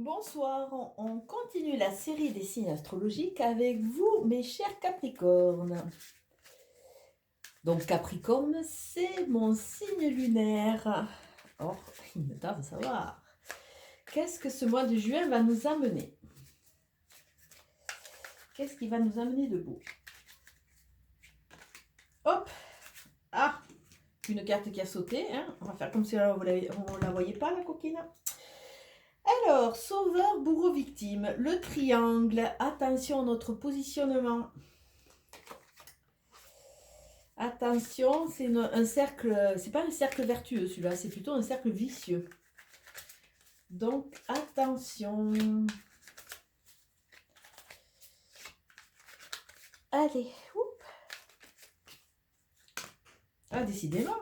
Bonsoir, on continue la série des signes astrologiques avec vous, mes chers Capricornes. Donc Capricorne, c'est mon signe lunaire. Or, il me tarde de savoir. Qu'est-ce que ce mois de juin va nous amener? Qu'est-ce qui va nous amener de beau? Hop! Ah! Une carte qui a sauté, hein? On va faire comme si on ne la voyait pas, la coquine. Alors, sauveur, bourreau, victime. Le triangle. Attention à notre positionnement. Attention, c'est un cercle, c'est pas un cercle vertueux celui-là, c'est plutôt un cercle vicieux. Donc, attention. Allez, oup. Ah, décidément.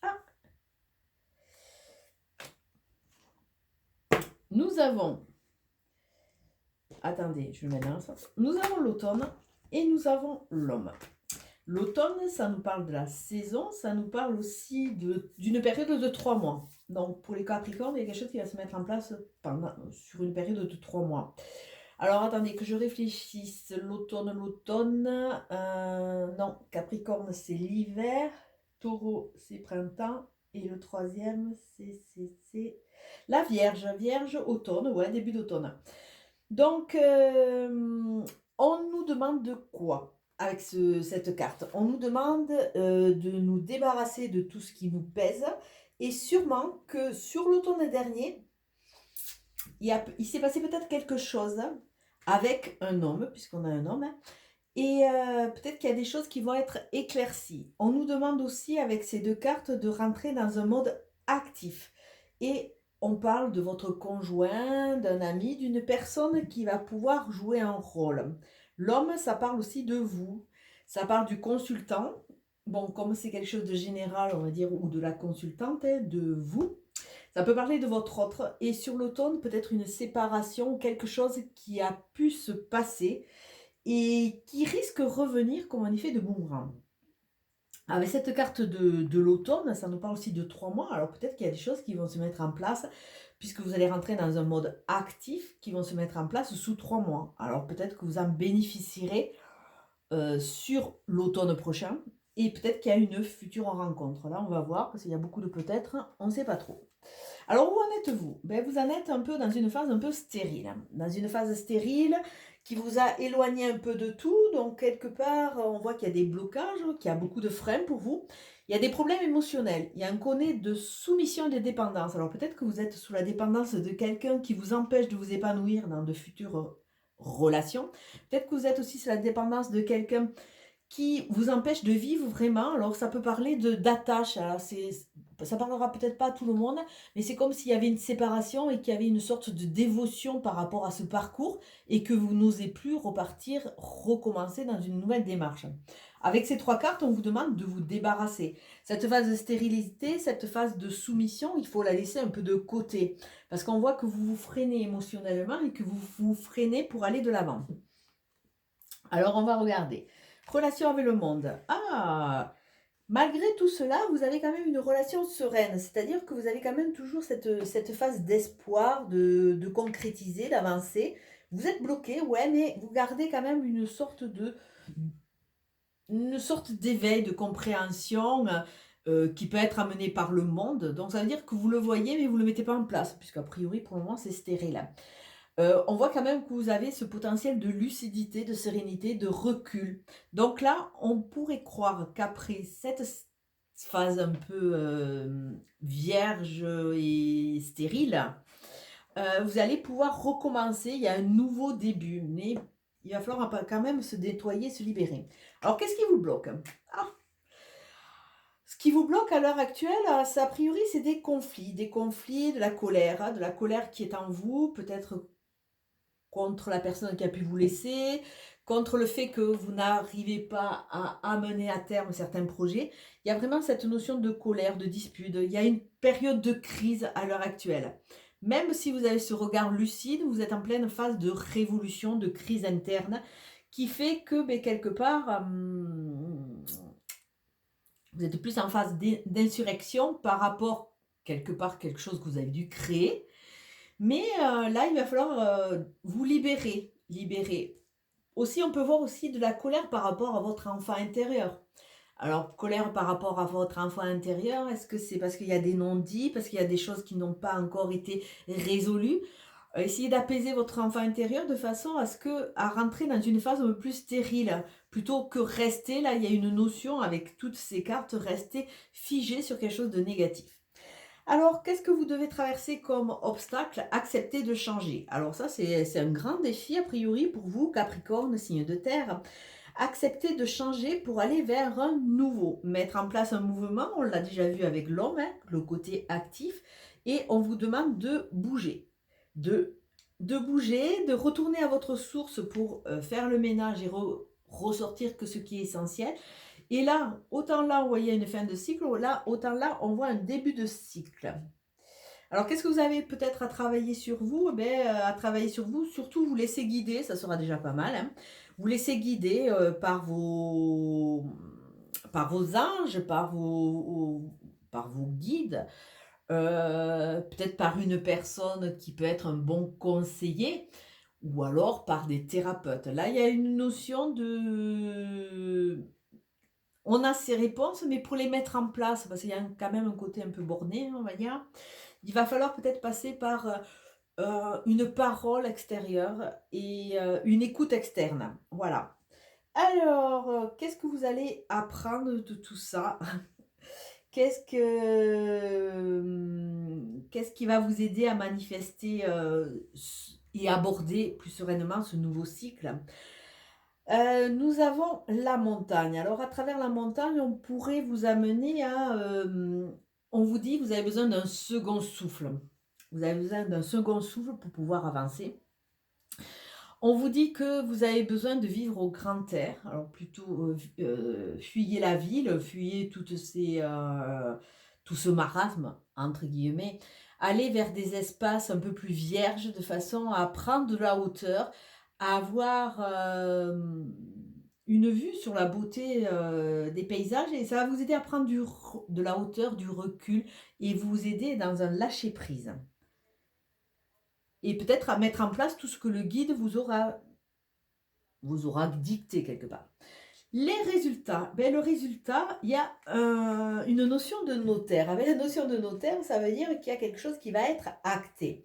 Ah. Nous avons, attendez, je vais mettre dans le sens. Nous avons l'automne et nous avons l'homme. L'automne, ça nous parle de la saison, ça nous parle aussi d'une période de 3 mois. Donc, pour les Capricornes, il y a quelque chose qui va se mettre en place sur une période de 3 mois. Alors, attendez que je réfléchisse. L'automne. Non, Capricorne, c'est l'hiver. Taureau, c'est printemps. Et le troisième, c'est la Vierge. Vierge, automne, ouais, début d'automne. Donc, on nous demande de quoi avec cette carte? On nous demande de nous débarrasser de tout ce qui nous pèse. Et sûrement que sur l'automne dernier, il s'est passé peut-être quelque chose avec un homme, puisqu'on a un homme, hein, et peut-être qu'il y a des choses qui vont être éclaircies. On nous demande aussi avec ces deux cartes de rentrer dans un mode actif. Et on parle de votre conjoint, d'un ami, d'une personne qui va pouvoir jouer un rôle. L'homme, ça parle aussi de vous. Ça parle du consultant. Bon, comme c'est quelque chose de général, on va dire, ou de la consultante, hein, de vous. Ça peut parler de votre autre. Et sur l'automne, peut-être une séparation, quelque chose qui a pu se passer et qui risque de revenir comme un effet de boomerang. Avec cette carte de l'automne, ça nous parle aussi de 3 mois. Alors peut-être qu'il y a des choses qui vont se mettre en place, puisque vous allez rentrer dans un mode actif, qui vont se mettre en place sous 3 mois. Alors peut-être que vous en bénéficierez sur l'automne prochain. Et peut-être qu'il y a une future rencontre. Là, on va voir, parce qu'il y a beaucoup de peut-être, on ne sait pas trop. Alors, où en êtes-vous? Ben, vous en êtes un peu dans une phase un peu stérile. Dans une phase stérile qui vous a éloigné un peu de tout. Donc, quelque part, on voit qu'il y a des blocages, qu'il y a beaucoup de freins pour vous. Il y a des problèmes émotionnels. Il y a un côné de soumission et de dépendance. Alors, peut-être que vous êtes sous la dépendance de quelqu'un qui vous empêche de vous épanouir dans de futures relations. Peut-être que vous êtes aussi sous la dépendance de quelqu'un qui vous empêche de vivre vraiment. Alors ça peut parler d'attache. Alors ça parlera peut-être pas à tout le monde, mais c'est comme s'il y avait une séparation et qu'il y avait une sorte de dévotion par rapport à ce parcours et que vous n'osez plus repartir, recommencer dans une nouvelle démarche. Avec ces 3 cartes, on vous demande de vous débarrasser. Cette phase de stérilité, cette phase de soumission, il faut la laisser un peu de côté. Parce qu'on voit que vous vous freinez émotionnellement et que vous vous freinez pour aller de l'avant. Alors on va regarder. Relation avec le monde. Ah, malgré tout cela, vous avez quand même une relation sereine. C'est-à-dire que vous avez quand même toujours cette phase d'espoir, de concrétiser, d'avancer. Vous êtes bloqué, ouais, mais vous gardez quand même une sorte d'éveil, de compréhension qui peut être amenée par le monde. Donc ça veut dire que vous le voyez, mais vous ne le mettez pas en place, puisqu'a priori, pour le moment, c'est stérile. On voit quand même que vous avez ce potentiel de lucidité, de sérénité, de recul. Donc là, on pourrait croire qu'après cette phase un peu vierge et stérile, vous allez pouvoir recommencer. Il y a un nouveau début, mais il va falloir quand même se nettoyer, se libérer. Alors, qu'est-ce qui vous bloque? Ah, ce qui vous bloque à l'heure actuelle, ça, a priori, c'est des conflits, de la colère, hein, de la colère qui est en vous, peut-être contre la personne qui a pu vous laisser, contre le fait que vous n'arrivez pas à amener à terme certains projets. Il y a vraiment cette notion de colère, de dispute. Il y a une période de crise à l'heure actuelle. Même si vous avez ce regard lucide, vous êtes en pleine phase de révolution, de crise interne, qui fait que, quelque part, vous êtes plus en phase d'insurrection par rapport, quelque part, quelque chose que vous avez dû créer. Mais là, il va falloir vous libérer, libérer. Aussi, on peut voir aussi de la colère par rapport à votre enfant intérieur. Alors, colère par rapport à votre enfant intérieur, est-ce que c'est parce qu'il y a des non-dits, parce qu'il y a des choses qui n'ont pas encore été résolues? Essayez d'apaiser votre enfant intérieur de façon à rentrer dans une phase un peu plus stérile, plutôt que rester, là, il y a une notion avec toutes ces cartes, rester figé sur quelque chose de négatif. Alors, qu'est-ce que vous devez traverser comme obstacle? Accepter de changer. Alors ça, c'est un grand défi a priori pour vous, Capricorne, signe de terre. Accepter de changer pour aller vers un nouveau. Mettre en place un mouvement, on l'a déjà vu avec l'homme, hein, le côté actif, et on vous demande de bouger. De bouger, de retourner à votre source pour faire le ménage et ressortir que ce qui est essentiel. Et là, autant là, on voyait une fin de cycle, là, autant là, on voit un début de cycle. Alors, qu'est-ce que vous avez peut-être à travailler sur vous? À travailler sur vous, surtout vous laisser guider, ça sera déjà pas mal, hein. Vous laissez guider par vos anges, par vos guides, peut-être par une personne qui peut être un bon conseiller, ou alors par des thérapeutes. Là, il y a une notion de on a ces réponses, mais pour les mettre en place, parce qu'il y a quand même un côté un peu borné, on va dire, il va falloir peut-être passer par une parole extérieure et une écoute externe. Voilà. Alors, qu'est-ce que vous allez apprendre de tout ça? Qu'est-ce qui va vous aider à manifester et aborder plus sereinement ce nouveau cycle? Nous avons la montagne. Alors à travers la montagne, on pourrait vous amener on vous dit: «Vous avez besoin d'un second souffle». Vous avez besoin d'un second souffle pour pouvoir avancer. On vous dit que vous avez besoin de vivre au grand air. Alors plutôt, fuyez la ville, fuyez tout ce «marasme» entre guillemets. Allez vers des espaces un peu plus vierges de façon à prendre de la hauteur, à avoir, une vue sur la beauté, des paysages et ça va vous aider à prendre de la hauteur, du recul et vous aider dans un lâcher prise et peut-être à mettre en place tout ce que le guide vous aura dicté quelque part. Les résultats, le résultat, il y a une notion de notaire. Avec la notion de notaire, ça veut dire qu'il y a quelque chose qui va être acté.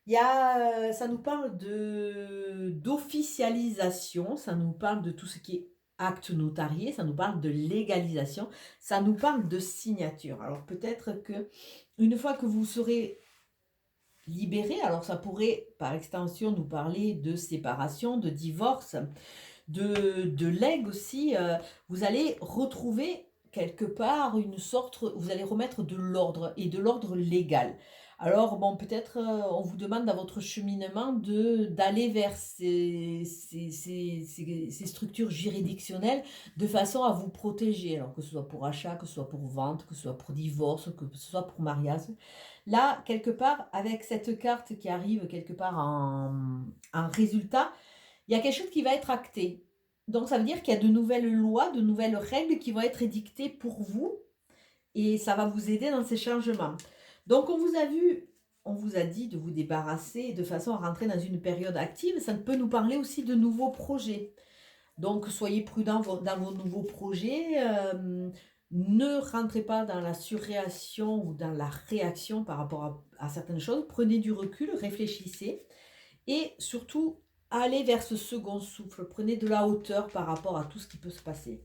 Ça nous parle d'officialisation, ça nous parle de tout ce qui est acte notarié, ça nous parle de légalisation, ça nous parle de signature. Alors peut-être que une fois que vous serez libéré, alors ça pourrait par extension nous parler de séparation, de divorce, de legs aussi, vous allez retrouver quelque part vous allez remettre de l'ordre et de l'ordre légal. Alors bon, peut-être, on vous demande dans votre cheminement d'aller vers ces structures juridictionnelles de façon à vous protéger. Alors que ce soit pour achat, que ce soit pour vente, que ce soit pour divorce, que ce soit pour mariage. Là, quelque part, avec cette carte qui arrive quelque part en résultat, il y a quelque chose qui va être acté. Donc ça veut dire qu'il y a de nouvelles lois, de nouvelles règles qui vont être édictées pour vous et ça va vous aider dans ces changements. Donc on vous a dit de vous débarrasser de façon à rentrer dans une période active. Ça peut nous parler aussi de nouveaux projets. Donc soyez prudents dans vos nouveaux projets. Ne rentrez pas dans la surréaction ou dans la réaction par rapport à certaines choses. Prenez du recul, réfléchissez et surtout allez vers ce second souffle. Prenez de la hauteur par rapport à tout ce qui peut se passer.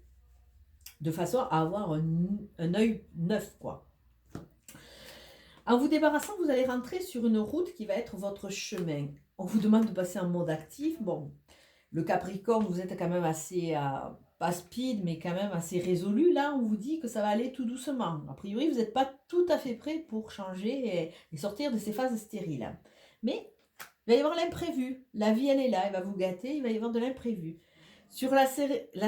De façon à avoir un œil neuf, quoi. En vous débarrassant, vous allez rentrer sur une route qui va être votre chemin. On vous demande de passer en mode actif. Bon, le Capricorne, vous êtes quand même assez, pas speed, mais quand même assez résolu. Là, on vous dit que ça va aller tout doucement. A priori, vous n'êtes pas tout à fait prêt pour changer et sortir de ces phases stériles. Mais il va y avoir l'imprévu. La vie, elle est là, elle va vous gâter, il va y avoir de l'imprévu. Sur la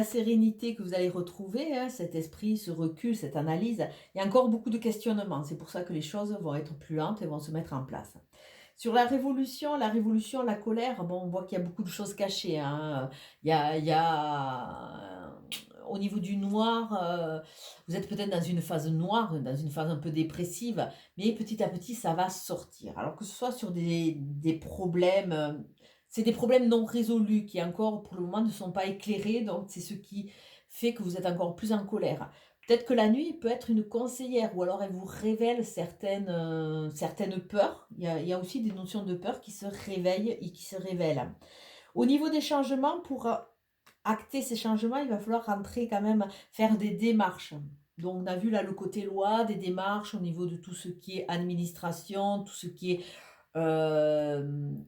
sérénité que vous allez retrouver, hein, cet esprit, ce recul, cette analyse, il y a encore beaucoup de questionnements. C'est pour ça que les choses vont être plus lentes et vont se mettre en place. Sur la révolution, la colère, bon, on voit qu'il y a beaucoup de choses cachées, hein. au niveau du noir, vous êtes peut-être dans une phase noire, dans une phase un peu dépressive, mais petit à petit, ça va sortir. Alors que ce soit sur des problèmes, c'est des problèmes non résolus qui encore, pour le moment, ne sont pas éclairés, donc c'est ce qui fait que vous êtes encore plus en colère. Peut-être que la nuit peut être une conseillère ou alors elle vous révèle certaines peurs. Il y a aussi des notions de peur qui se réveillent et qui se révèlent. Au niveau des changements, pour acter ces changements, il va falloir rentrer quand même, faire des démarches. Donc, on a vu là le côté loi, des démarches au niveau de tout ce qui est administration, tout ce qui est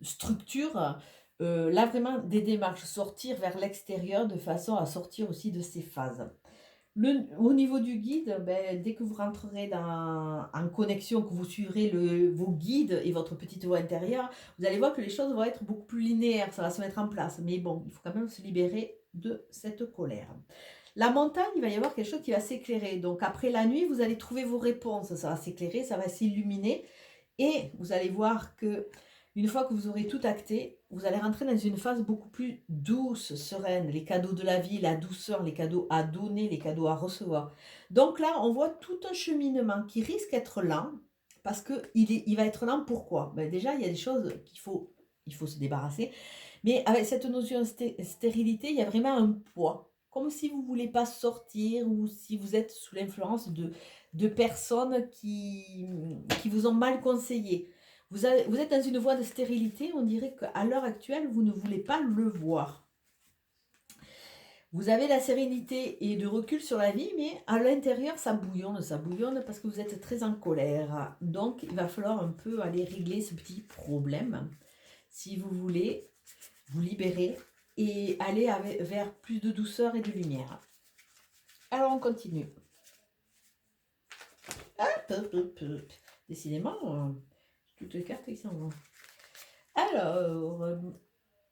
structure. Là, vraiment, des démarches, sortir vers l'extérieur de façon à sortir aussi de ces phases. Au niveau du guide, dès que vous rentrerez en connexion, que vous suivrez vos guides et votre petite voix intérieure, vous allez voir que les choses vont être beaucoup plus linéaires, ça va se mettre en place. Mais bon, il faut quand même se libérer de cette colère. La montagne, il va y avoir quelque chose qui va s'éclairer. Donc après la nuit, vous allez trouver vos réponses. Ça va s'éclairer, ça va s'illuminer. Et vous allez voir que une fois que vous aurez tout acté, vous allez rentrer dans une phase beaucoup plus douce, sereine. Les cadeaux de la vie, la douceur, les cadeaux à donner, les cadeaux à recevoir. Donc là, on voit tout un cheminement qui risque d'être lent, parce qu'il va être lent. Pourquoi? Déjà, il y a des choses il faut se débarrasser. Mais avec cette notion de stérilité, il y a vraiment un poids. Comme si vous ne voulez pas sortir ou si vous êtes sous l'influence de personnes qui vous ont mal conseillé. Vous êtes dans une voie de stérilité, on dirait qu'à l'heure actuelle, vous ne voulez pas le voir. Vous avez la sérénité et de recul sur la vie, mais à l'intérieur, ça bouillonne parce que vous êtes très en colère. Donc, il va falloir un peu aller régler ce petit problème si vous voulez vous libérer et aller vers plus de douceur et de lumière. Alors, on continue. Décidément, toutes les cartes qui s'en vont. Alors,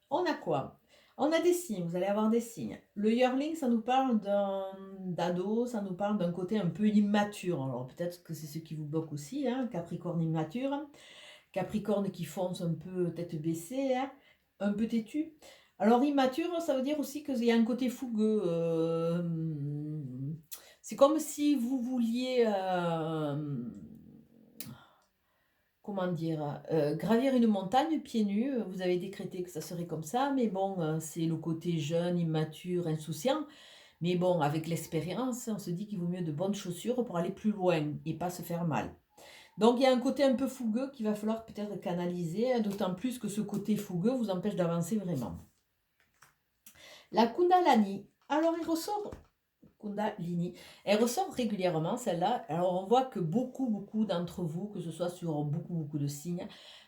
on a quoi? On a des signes, vous allez avoir des signes. Le yearling, ça nous parle d'ado, ça nous parle d'un côté un peu immature. Alors peut-être que c'est ce qui vous bloque aussi, hein, Capricorne immature. Capricorne qui fonce un peu tête baissée, hein, un peu têtu. Alors immature, ça veut dire aussi qu'il y a un côté fougueux. C'est comme si vous vouliez... comment dire, gravir une montagne pieds nus. Vous avez décrété que ça serait comme ça, mais bon, c'est le côté jeune, immature, insouciant. Mais bon, avec l'expérience, on se dit qu'il vaut mieux de bonnes chaussures pour aller plus loin et pas se faire mal. Donc il y a un côté un peu fougueux qu'il va falloir peut-être canaliser, d'autant plus que ce côté fougueux vous empêche d'avancer vraiment. La Kundalini, alors il ressort... Kundalini. Elle ressort régulièrement, celle-là. Alors, on voit que beaucoup d'entre vous, que ce soit sur beaucoup de signes,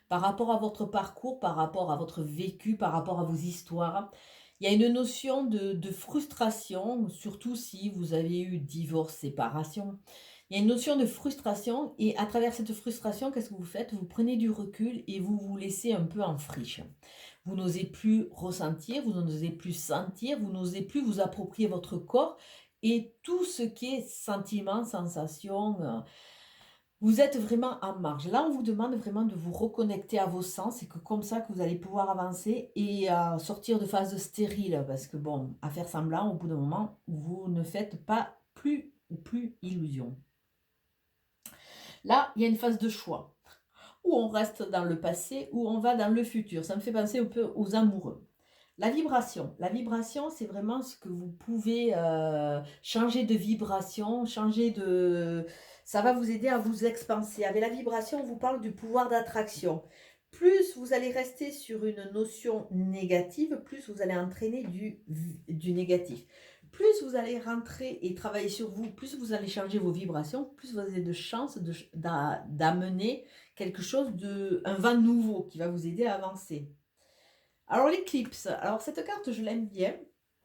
par rapport à votre parcours, par rapport à votre vécu, par rapport à vos histoires, il y a une notion de frustration, surtout si vous avez eu divorce, séparation. Il y a une notion de frustration et à travers cette frustration, qu'est-ce que vous faites? Vous prenez du recul et vous vous laissez un peu en friche. Vous n'osez plus ressentir, vous n'osez plus sentir, vous n'osez plus vous approprier votre corps et tout ce qui est sentiment, sensation, vous êtes vraiment en marge. Là, on vous demande vraiment de vous reconnecter à vos sens. C'est que comme ça que vous allez pouvoir avancer et sortir de phase stérile. Parce que bon, à faire semblant, au bout d'un moment, vous ne faites pas plus illusion. Là, il y a une phase de choix. Où on reste dans le passé, ou on va dans le futur. Ça me fait penser un peu aux amoureux. La vibration, c'est vraiment ce que vous pouvez changer de vibration, ça va vous aider à vous expanser. Avec la vibration, on vous parle du pouvoir d'attraction. Plus vous allez rester sur une notion négative, plus vous allez entraîner du négatif. Plus vous allez rentrer et travailler sur vous, plus vous allez changer vos vibrations, plus vous avez de chances d'amener quelque chose un vent nouveau qui va vous aider à avancer. Alors l'éclipse, alors cette carte je l'aime bien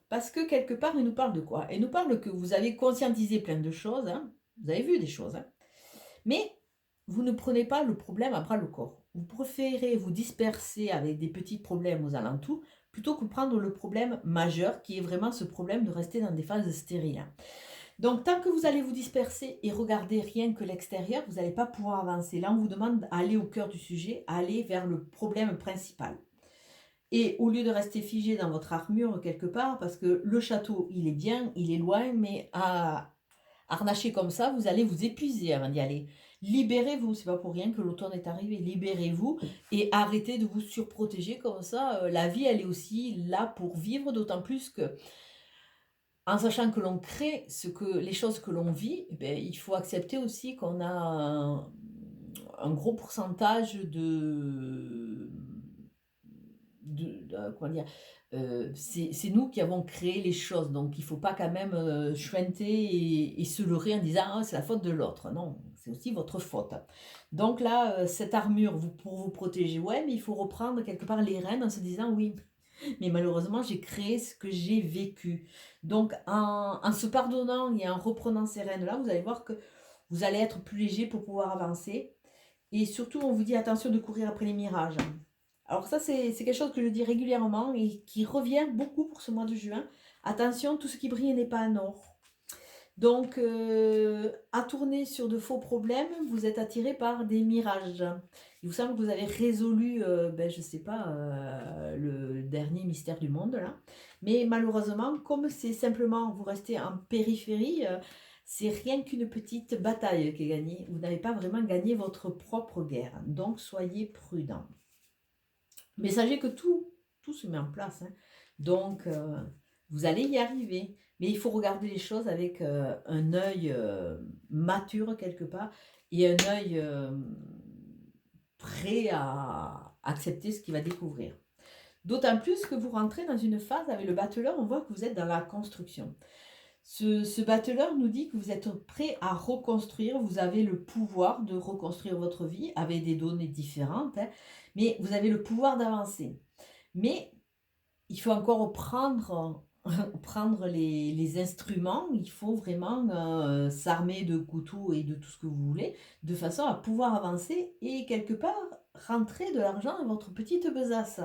parce que quelque part elle nous parle de quoi? Elle nous parle que vous avez conscientisé plein de choses, hein, vous avez vu des choses, hein, mais vous ne prenez pas le problème à bras le corps. Vous préférez vous disperser avec des petits problèmes aux alentours plutôt que prendre le problème majeur qui est vraiment ce problème de rester dans des phases stériles. Donc tant que vous allez vous disperser et regarder rien que l'extérieur, vous n'allez pas pouvoir avancer. Là on vous demande d'aller au cœur du sujet, aller vers le problème principal. Et au lieu de rester figé dans votre armure quelque part, parce que le château, il est bien, il est loin, mais à harnacher comme ça, vous allez vous épuiser avant d'y aller. Libérez-vous, c'est pas pour rien que l'automne est arrivé. Libérez-vous et arrêtez de vous surprotéger comme ça. La vie, elle est aussi là pour vivre, d'autant plus que, en sachant que l'on crée les choses que l'on vit, eh ben, il faut accepter aussi qu'on a un gros pourcentage comment dire, c'est nous qui avons créé les choses, donc il ne faut pas quand même chuinter et se leurrer en disant ah, c'est la faute de l'autre. Non, c'est aussi votre faute. Donc là, cette armure, pour vous protéger, ouais, mais il faut reprendre quelque part les rênes en se disant oui, mais malheureusement, j'ai créé ce que j'ai vécu. Donc en se pardonnant et en reprenant ces rênes-là, vous allez voir que vous allez être plus léger pour pouvoir avancer. Et surtout, on vous dit attention de courir après les mirages. Alors ça, c'est quelque chose que je dis régulièrement et qui revient beaucoup pour ce mois de juin. Attention, tout ce qui brille n'est pas un or. Donc, à tourner sur de faux problèmes, vous êtes attiré par des mirages. Il vous semble que vous avez résolu, je ne sais pas, le dernier mystère du monde, là. Mais malheureusement, comme c'est simplement, vous restez en périphérie, c'est rien qu'une petite bataille qui est gagnée. Vous n'avez pas vraiment gagné votre propre guerre. Donc, soyez prudents. Mais sachez que tout se met en place, hein. Donc, vous allez y arriver. Mais il faut regarder les choses avec un œil mature quelque part et un œil prêt à accepter ce qu'il va découvrir. D'autant plus que vous rentrez dans une phase avec le battleur, on voit que vous êtes dans la construction. Ce battleur nous dit que vous êtes prêt à reconstruire, vous avez le pouvoir de reconstruire votre vie avec des données différentes, hein, mais vous avez le pouvoir d'avancer. Mais il faut encore prendre les instruments, il faut vraiment s'armer de couteaux et de tout ce que vous voulez, de façon à pouvoir avancer et quelque part rentrer de l'argent dans votre petite besace.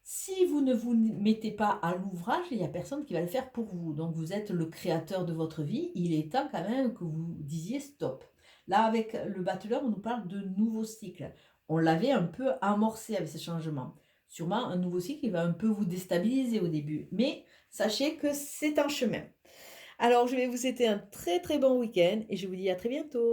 Si vous ne vous mettez pas à l'ouvrage, il n'y a personne qui va le faire pour vous. Donc vous êtes le créateur de votre vie, il est temps quand même que vous disiez stop. Là, avec le battleur, on nous parle de nouveaux cycles. On l'avait un peu amorcé avec ces changements. Sûrement, un nouveau cycle, il va un peu vous déstabiliser au début. Mais sachez que c'est un chemin. Alors, je vais vous souhaiter un très très bon week-end et je vous dis à très bientôt.